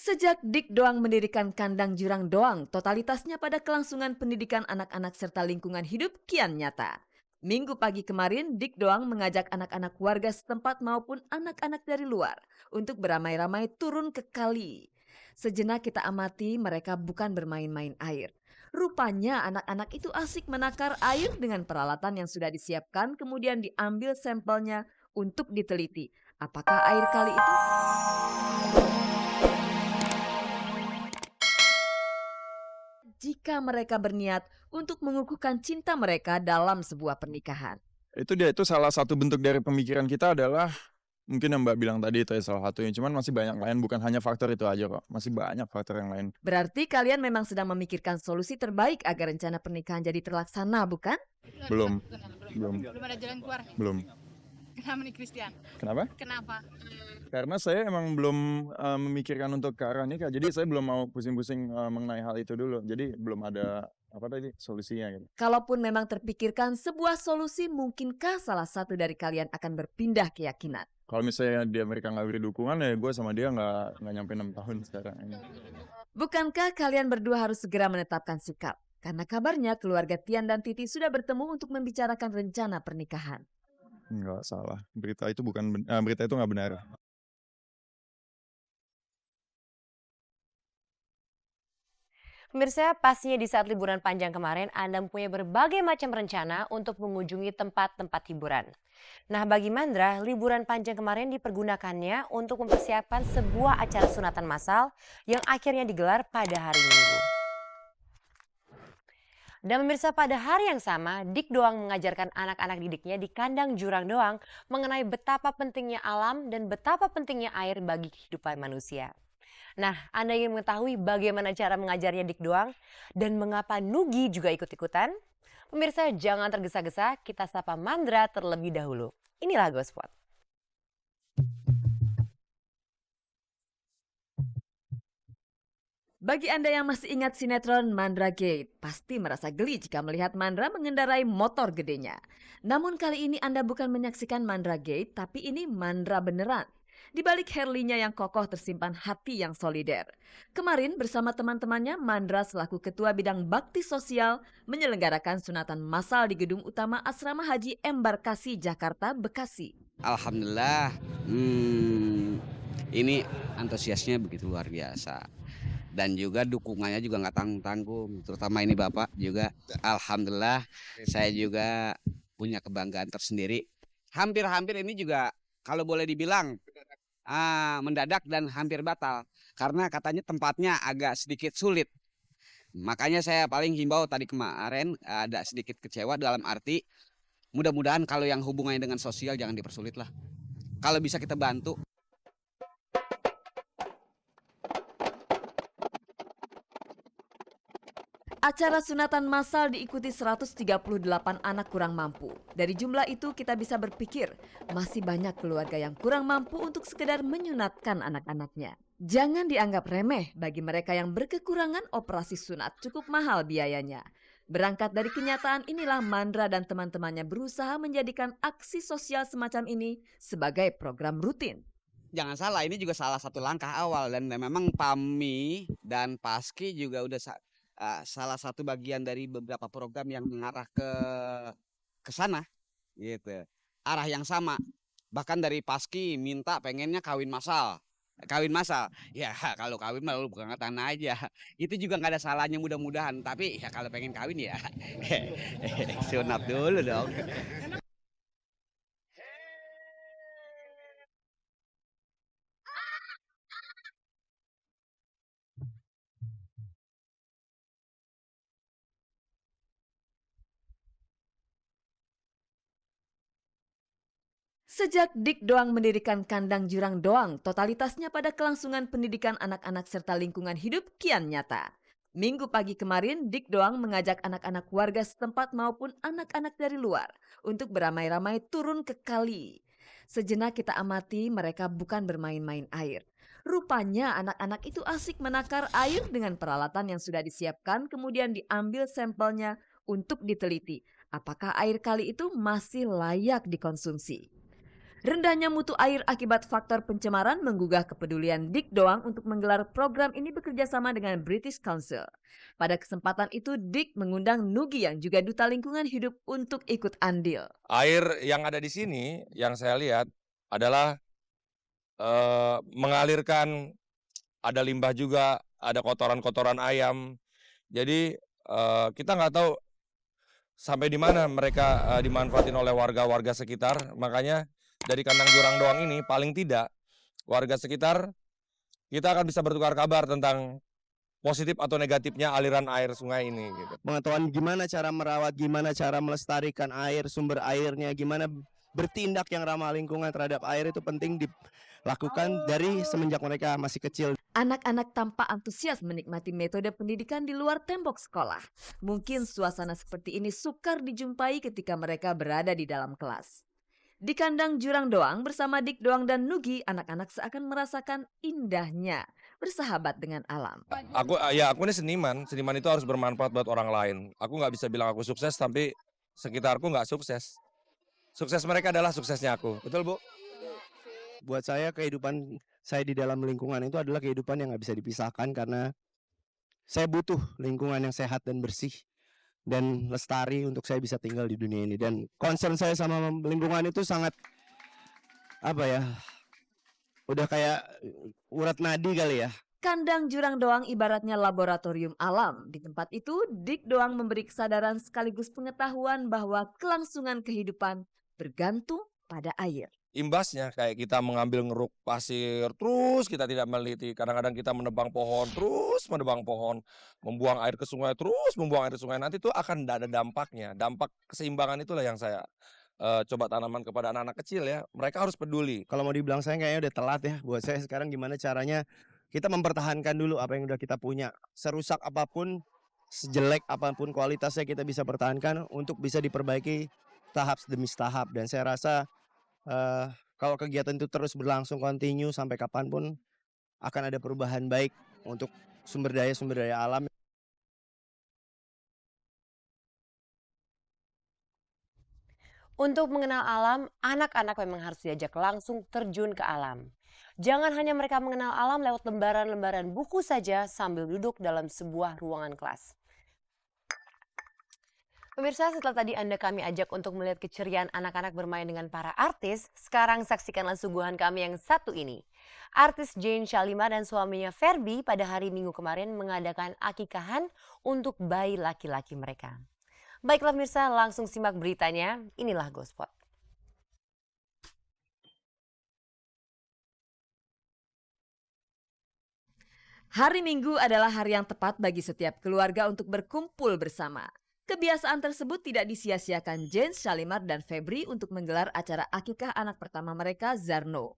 Sejak Dik Doang mendirikan kandang jurang doang, totalitasnya pada kelangsungan pendidikan anak-anak serta lingkungan hidup kian nyata. Minggu pagi kemarin, Dik Doang mengajak anak-anak warga setempat maupun anak-anak dari luar untuk beramai-ramai turun ke kali. Sejenak kita amati mereka bukan bermain-main air. Rupanya anak-anak itu asik menakar air dengan peralatan yang sudah disiapkan kemudian diambil sampelnya untuk diteliti. Apakah air kali itu jika mereka berniat untuk mengukuhkan cinta mereka dalam sebuah pernikahan? Itu salah satu bentuk dari pemikiran kita adalah mungkin yang Mbak bilang tadi itu ya salah satunya. Cuman masih banyak lain, bukan hanya faktor itu aja kok. Masih banyak faktor yang lain. Berarti kalian memang sedang memikirkan solusi terbaik agar rencana pernikahan jadi terlaksana, bukan? Belum. Belum ada jalan keluar. Belum. Kenapa nih Christian? Kenapa? Kenapa? Karena saya emang belum memikirkan untuk ke arah nikah. Jadi saya belum mau pusing-pusing mengenai hal itu dulu. Jadi belum ada solusinya gitu. Kalaupun memang terpikirkan sebuah solusi, mungkinkah salah satu dari kalian akan berpindah keyakinan? Kalau misalnya mereka nggak beri dukungan ya gue sama dia nggak nyampe 6 tahun sekarang ini. Bukankah kalian berdua harus segera menetapkan sikap? Karena kabarnya keluarga Tian dan Titi sudah bertemu untuk membicarakan rencana pernikahan. Nggak salah. Berita itu nggak benar. Pemirsa, pastinya di saat liburan panjang kemarin Anda mempunyai berbagai macam rencana untuk mengunjungi tempat-tempat hiburan. Nah, bagi Mandra, liburan panjang kemarin dipergunakannya untuk mempersiapkan sebuah acara sunatan massal yang akhirnya digelar pada hari Minggu. Dan pemirsa, pada hari yang sama, Dik Doang mengajarkan anak-anak didiknya di kandang jurang doang mengenai betapa pentingnya alam dan betapa pentingnya air bagi kehidupan manusia. Nah, Anda ingin mengetahui bagaimana cara mengajarnya Dik Doang dan mengapa Nugi juga ikut-ikutan? Pemirsa, jangan tergesa-gesa, kita sapa Mandra terlebih dahulu. Inilah Gospot. Bagi Anda yang masih ingat sinetron Mandra Gate, pasti merasa geli jika melihat Mandra mengendarai motor gedenya. Namun kali ini Anda bukan menyaksikan Mandra Gate, tapi ini Mandra beneran. Di balik Harley-nya yang kokoh tersimpan hati yang solider. Kemarin bersama teman-temannya, Mandra selaku Ketua Bidang Bakti Sosial menyelenggarakan sunatan massal di Gedung Utama Asrama Haji Embarkasi Jakarta, Bekasi. Alhamdulillah, ini antusiasnya begitu luar biasa. Dan juga dukungannya juga nggak tanggung-tanggung, terutama ini Bapak juga. Alhamdulillah, saya juga punya kebanggaan tersendiri. Hampir-hampir ini juga kalau boleh dibilang mendadak dan hampir batal karena katanya tempatnya agak sedikit sulit. Makanya saya paling himbau tadi kemarin ada sedikit kecewa dalam arti mudah-mudahan kalau yang hubungannya dengan sosial jangan dipersulit lah. Kalau bisa kita bantu. Acara sunatan massal diikuti 138 anak kurang mampu. Dari jumlah itu kita bisa berpikir, masih banyak keluarga yang kurang mampu untuk sekedar menyunatkan anak-anaknya. Jangan dianggap remeh bagi mereka yang berkekurangan, operasi sunat cukup mahal biayanya. Berangkat dari kenyataan inilah Mandra dan teman-temannya berusaha menjadikan aksi sosial semacam ini sebagai program rutin. Jangan salah, ini juga salah satu langkah awal dan memang PAMI dan PASKI juga udah salah satu bagian dari beberapa program yang mengarah ke sana gitu. Arah yang sama. Bahkan dari PASKI minta pengennya kawin massal. Ya kalau kawin mah lu bukan tanah aja. Itu juga nggak ada salahnya mudah-mudahan. Tapi ya kalau pengen kawin ya sunat dulu dong. Sejak Dik Doang mendirikan kandang jurang doang, totalitasnya pada kelangsungan pendidikan anak-anak serta lingkungan hidup kian nyata. Minggu pagi kemarin, Dik Doang mengajak anak-anak warga setempat maupun anak-anak dari luar untuk beramai-ramai turun ke kali. Sejenak kita amati mereka bukan bermain-main air. Rupanya anak-anak itu asik menakar air dengan peralatan yang sudah disiapkan kemudian diambil sampelnya untuk diteliti. Apakah air kali itu masih layak dikonsumsi? Rendahnya mutu air akibat faktor pencemaran menggugah kepedulian Dik Doang untuk menggelar program ini bekerjasama dengan British Council. Pada kesempatan itu, Dik mengundang Nugi yang juga Duta Lingkungan Hidup untuk ikut andil. Air yang ada di sini yang saya lihat adalah mengalirkan, ada limbah juga, ada kotoran-kotoran ayam. Jadi kita nggak tahu sampai di mana mereka dimanfaatin oleh warga-warga sekitar. Makanya dari kandang jurang doang ini paling tidak warga sekitar kita akan bisa bertukar kabar tentang positif atau negatifnya aliran air sungai ini gitu. Pengetahuan gimana cara merawat, gimana cara melestarikan air, sumber airnya, gimana bertindak yang ramah lingkungan terhadap air itu penting dilakukan dari semenjak mereka masih kecil. Anak-anak tampak antusias menikmati metode pendidikan di luar tembok sekolah. Mungkin suasana seperti ini sukar dijumpai ketika mereka berada di dalam kelas. Di kandang jurang Doang bersama Dik Doang dan Nugi, anak-anak seakan merasakan indahnya bersahabat dengan alam. Aku ini seniman itu harus bermanfaat buat orang lain. Aku nggak bisa bilang aku sukses tapi sekitarku nggak sukses. Sukses mereka adalah suksesnya aku. Betul, Bu? Buat saya kehidupan saya di dalam lingkungan itu adalah kehidupan yang nggak bisa dipisahkan karena saya butuh lingkungan yang sehat dan bersih dan lestari untuk saya bisa tinggal di dunia ini. Dan concern saya sama lingkungan itu sangat udah kayak urat nadi kali ya. Kandang jurang Doang ibaratnya laboratorium alam. Di tempat itu, Dik Doang memberi kesadaran sekaligus pengetahuan bahwa kelangsungan kehidupan bergantung pada air. Imbasnya kayak kita mengambil ngeruk pasir, terus kita tidak meneliti. Kadang-kadang kita menebang pohon, terus menebang pohon, membuang air ke sungai, terus membuang air ke sungai. Nanti itu akan tidak ada dampaknya. Dampak keseimbangan itulah yang saya coba tanaman kepada anak-anak kecil ya. Mereka harus peduli. Kalau mau dibilang saya kayaknya udah telat ya. Buat saya sekarang gimana caranya kita mempertahankan dulu apa yang udah kita punya. Serusak apapun, sejelek apapun kualitasnya kita bisa pertahankan untuk bisa diperbaiki tahap demi tahap. Dan saya rasa kalau kegiatan itu terus berlangsung kontinu sampai kapanpun akan ada perubahan baik untuk sumber daya alam. Untuk mengenal alam, anak-anak memang harus diajak langsung terjun ke alam. Jangan hanya mereka mengenal alam lewat lembaran-lembaran buku saja sambil duduk dalam sebuah ruangan kelas. Pemirsa, setelah tadi kami ajak untuk melihat keceriaan anak-anak bermain dengan para artis, sekarang saksikanlah suguhan kami yang satu ini. Artis Jane Shalima dan suaminya Ferby pada hari Minggu kemarin mengadakan akikahan untuk bayi laki-laki mereka. Baiklah pemirsa, langsung simak beritanya, inilah Gospot. Hari Minggu adalah hari yang tepat bagi setiap keluarga untuk berkumpul bersama. Kebiasaan tersebut tidak disia-siakan Jane Shalimar dan Febri untuk menggelar acara akikah anak pertama mereka, Zarno.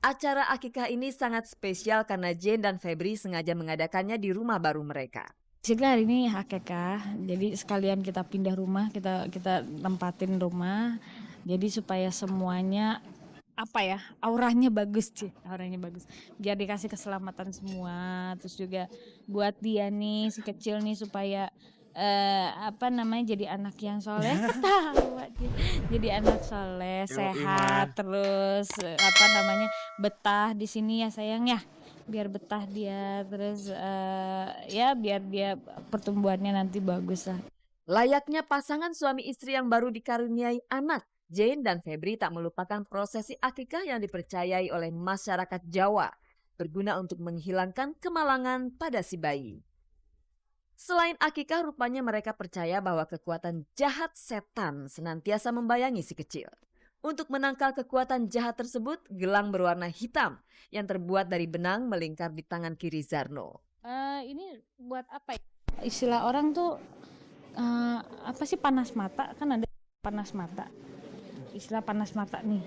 Acara akikah ini sangat spesial karena Jane dan Febri sengaja mengadakannya di rumah baru mereka. Basically hari ini akikah, jadi sekalian kita pindah rumah, kita tempatin rumah, jadi supaya semuanya auranya bagus sih, auranya bagus. Biar dikasih keselamatan semua, terus juga buat dia nih si kecil nih supaya jadi anak yang soleh, ketawa dia. Jadi anak soleh, sehat, terus betah di sini ya sayang ya. Biar betah dia, terus biar dia pertumbuhannya nanti bagus lah. Layaknya pasangan suami istri yang baru dikaruniai anak, Jane dan Febri tak melupakan prosesi akikah yang dipercayai oleh masyarakat Jawa, berguna untuk menghilangkan kemalangan pada si bayi. Selain akikah, rupanya mereka percaya bahwa kekuatan jahat setan senantiasa membayangi si kecil. Untuk menangkal kekuatan jahat tersebut, gelang berwarna hitam yang terbuat dari benang melingkar di tangan kiri Zarno. Ini buat apa ya? Istilah orang tuh panas mata, kan ada panas mata. Istilah panas mata nih.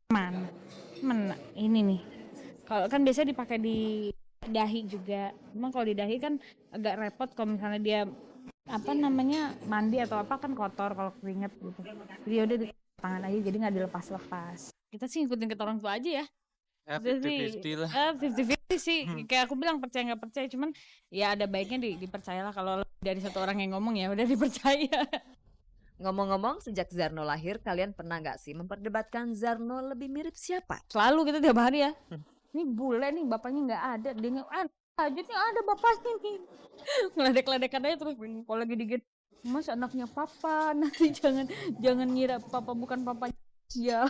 Mana? Ini nih. Kalau kan biasanya dipakai di dahi juga. Memang kalau di dahi kan agak repot kalau misalnya dia mandi atau kan kotor kalau keringet gitu. Jadi udah di tangan aja, jadi nggak dilepas-lepas. Kita sih ngikutin kata orang tua aja ya. 50-50 lah. 50-50 sih. Kayak aku bilang percaya nggak percaya, cuman ya ada baiknya dipercayalah. Kalau dari satu orang yang ngomong ya udah dipercaya. Ngomong-ngomong, sejak Zarno lahir, kalian pernah nggak sih memperdebatkan Zarno lebih mirip siapa? Selalu kita tiap hari ya. Ini bule nih bapaknya nggak ada. Dia aja nih ada bapaknya nih. Ngeledek-ledekan aja terus kalau lagi digigit. Mas anaknya papa, nanti jangan ngira papa bukan papa. Ya.